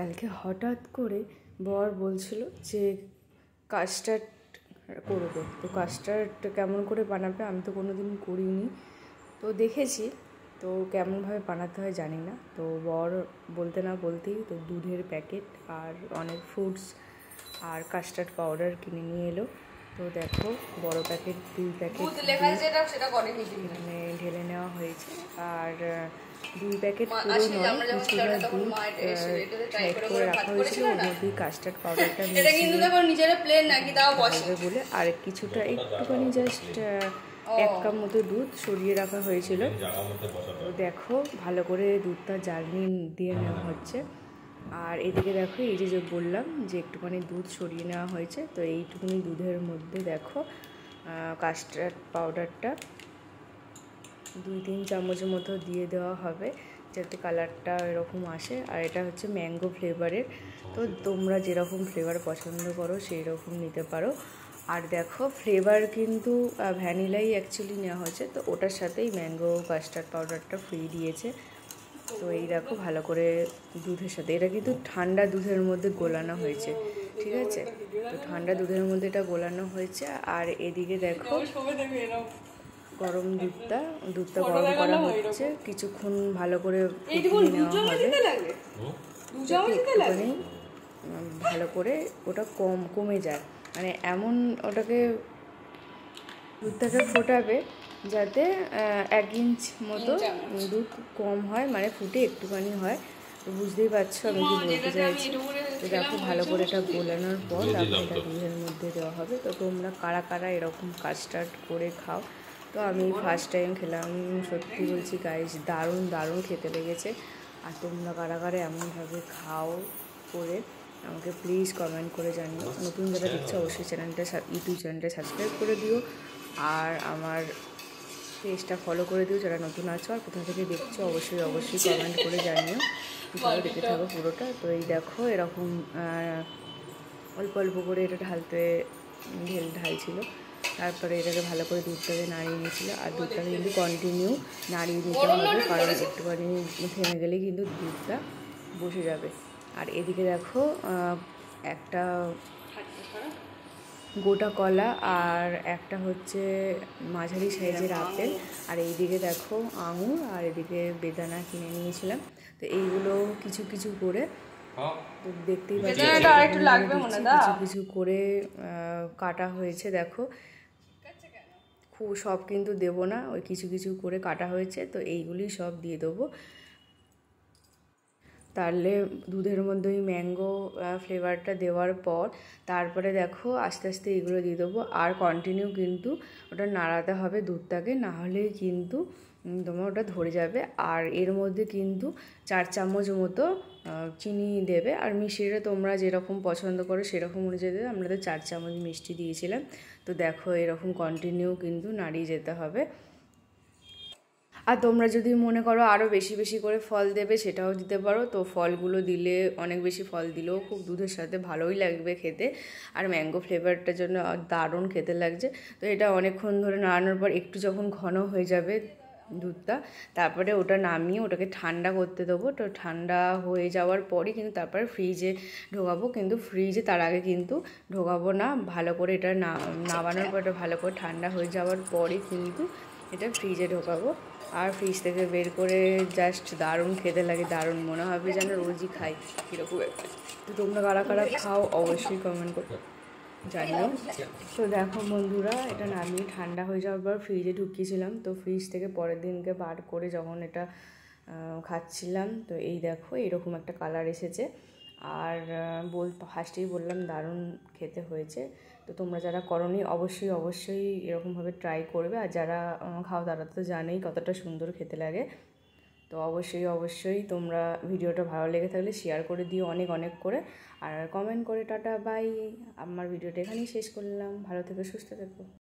কালকে হঠাৎ করে বর বলছিল যে কাস্টার্ড করবে। তো কাস্টার্ড কেমন করে বানাবে আমি তো কোনো দিন করিনি, তো দেখেছি, তো কেমনভাবে বানাতে হয় জানি না। তো বর বলতে না বলতেই তো দুধের প্যাকেট আর অনেক ফ্রুটস আর কাস্টার্ড পাউডার কিনে নিয়ে এলো। তো দেখো বড় প্যাকেট 2 প্যাকেট মানে ঢেলে নেওয়া হয়েছে। আর 2 প্যাকেট পুরো নয়, কিছুটা দুধ সাইড করে রাখা হয়েছিল, ওর মধ্যেই কাস্টার্ড পাউডারটা মিশিয়ে বলে আর কিছুটা একটুখানি জাস্ট 1 কাপ মতো দুধ সরিয়ে রাখা হয়েছিল। তো দেখো ভালো করে দুধটা জ্বালনি দিয়ে নেওয়া হচ্ছে। আর এদিকে দেখো এই যে বললাম যে একটুখানি দুধ সরিয়ে নেওয়া হয়েছে, তো এইটুকুনি দুধের মধ্যে দেখো কাস্টার্ড পাউডারটা 2-3 চামচের মতো দিয়ে দেওয়া হবে যাতে কালারটা এরকম আসে। আর এটা হচ্ছে ম্যাঙ্গো ফ্লেভারের, তো তোমরা যেরকম ফ্লেভার পছন্দ করো সেই রকম নিতে পারো। আর দেখো ফ্লেভার কিন্তু ভ্যানিলাই অ্যাকচুয়ালি নেওয়া হয়েছে, তো ওটার সাথেই ম্যাঙ্গো কাস্টার্ড পাউডারটা ফ্রি দিয়েছে। তো এই দেখো ভালো করে দুধের সাথে, এটা কিন্তু ঠান্ডা দুধের মধ্যে গোলানো হয়েছে, ঠিক আছে? তো ঠান্ডা দুধের মধ্যে এটা গোলানো হয়েছে। আর এদিকে দেখো গরম দুধটা গরম করা হচ্ছে, কিছুক্ষণ ভালো করে ফুটিয়ে নেওয়া হবে একটুখানি ভালো করে ওটা কমে যায়, মানে এমন ওটাকে দুধটাকে ফোটাবে যাতে 1 ইঞ্চ মতো দুধ কম হয়, মানে ফুটে একটুখানি হয়। তো বুঝতেই পারছো আমি কি বলতে চাইছি। তো দেখো ভালো করে এটা গোলানোর পর তারপর এটা দুধের মধ্যে দেওয়া হবে। তো তোমরা কারা কারা এরকম কাস্টার্ড করে খাও? তো আমি ফার্স্ট টাইম খেলাম, সত্যি বলছি গাইস দারুণ দারুণ খেতে লেগেছে। আর তোমরা কারা কারা এমনভাবে খাও করে আমাকে প্লিজ কমেন্ট করে জানিও। নতুন যারা দেখছো অবশ্যই ইউটিউব চ্যানেলটা সাবস্ক্রাইব করে দিও আর আমার পেজটা ফলো করে দিও যারা নতুন আছো। আর কোথা থেকে দেখছো অবশ্যই কমেন্ট করে জানিও, ভালো দেখে থাকো পুরোটা। তো এই দেখো এরকম অল্প অল্প করে এটা ঢালছিল, তারপরে এটাকে ভালো করে দুধটাকে নাড়িয়ে নিয়েছিল। আর দুধটাকে কিন্তু কন্টিনিউ নাড়িয়ে নিতে হবে, কারণ একটুখানি থেমে গেলেই কিন্তু দুধটা বসে যাবে। আর এদিকে দেখো একটা গোটা কলা আর একটা হচ্ছে মাঝারি সাইজের আপেল, আর এইদিকে দেখো আঙুর, আর এদিকে বেদানা কিনে নিয়েছিলাম। তো এইগুলো কিছু কিছু করে তো দেখতেই পাচ্ছি কিছু কিছু করে কাটা হয়েছে। দেখো খুব সব কিন্তু দেবো না, ওই কিছু কিছু করে কাটা হয়েছে, তো এইগুলি সব দিয়ে দেবো। তাহলে দুধের মধ্যে ওই ম্যাঙ্গো ফ্লেভারটা দেওয়ার পর তারপরে দেখো আস্তে আস্তে এগুলো দিয়ে দেবো। আর কন্টিনিউ কিন্তু ওটা নাড়াতে হবে দুধটাকে, না হলে কিন্তু তোমার ওটা ধরে যাবে। আর এর মধ্যে কিন্তু 4 চামচ মতো চিনি দেবে, আর মিষ্টিটা তোমরা যেরকম পছন্দ করো সেরকম অনুযায়ী দেবে। আমরা তো 4 চামচ মিষ্টি দিয়েছিলাম। তো দেখো এরকম কন্টিনিউ কিন্তু নাড়িয়ে যেতে হবে। আর তোমরা যদি মনে করো আরও বেশি বেশি করে ফল দেবে সেটাও দিতে পারো। তো ফলগুলো দিলে অনেক বেশি ফল দিলেও খুব দুধের সাথে ভালোই লাগবে খেতে, আর ম্যাঙ্গো ফ্লেভারটার জন্য দারুণ খেতে লাগছে। তো এটা অনেকক্ষণ ধরে নাড়ানোর পর একটু যখন ঘন হয়ে যাবে দুধটা, তারপরে ওটা নামিয়ে ওটাকে ঠান্ডা করতে দেবো। তো ঠান্ডা হয়ে যাওয়ার পরই কিন্তু তারপরে ফ্রিজে ঢোকাবো, কিন্তু ফ্রিজে তার আগে কিন্তু ঢোকাবো না। ভালো করে এটা নামানোর পর এটা ভালো করে ঠান্ডা হয়ে যাওয়ার পরই কিন্তু এটা ফ্রিজে ঢোকাবো। আর ফ্রিজ থেকে বের করে জাস্ট দারুণ খেতে লাগে, দারুণ মনে হবে যেন রোজই খাই কীরকম। তো তোমরা কারা কারা খাও অবশ্যই কমেন্ট করো, জানিও। তো দেখো বন্ধুরা এটা নামিয়ে ঠান্ডা হয়ে যাওয়ার পর ফ্রিজে ঢুকিয়েছিলাম। তো ফ্রিজ থেকে পরের দিনকে বার করে যখন এটা খাচ্ছিলাম, তো এই দেখো এরকম একটা কালার এসেছে। আর ফার্স্টেই বললাম দারুণ খেতে হয়েছে। তো তোমরা যারা করোনি অবশ্যই এরকমভাবে ট্রাই করবে। আর যারা খাও তারা তো জানেই কতটা সুন্দর খেতে লাগে। তো অবশ্যই তোমরা ভিডিওটা ভালো লেগে থাকলে শেয়ার করে দিও অনেক অনেক করে, আর কমেন্ট করে টাটা বাই। আমার ভিডিওটা এখানেই শেষ করলাম, ভালো থেকো সুস্থ থেকো।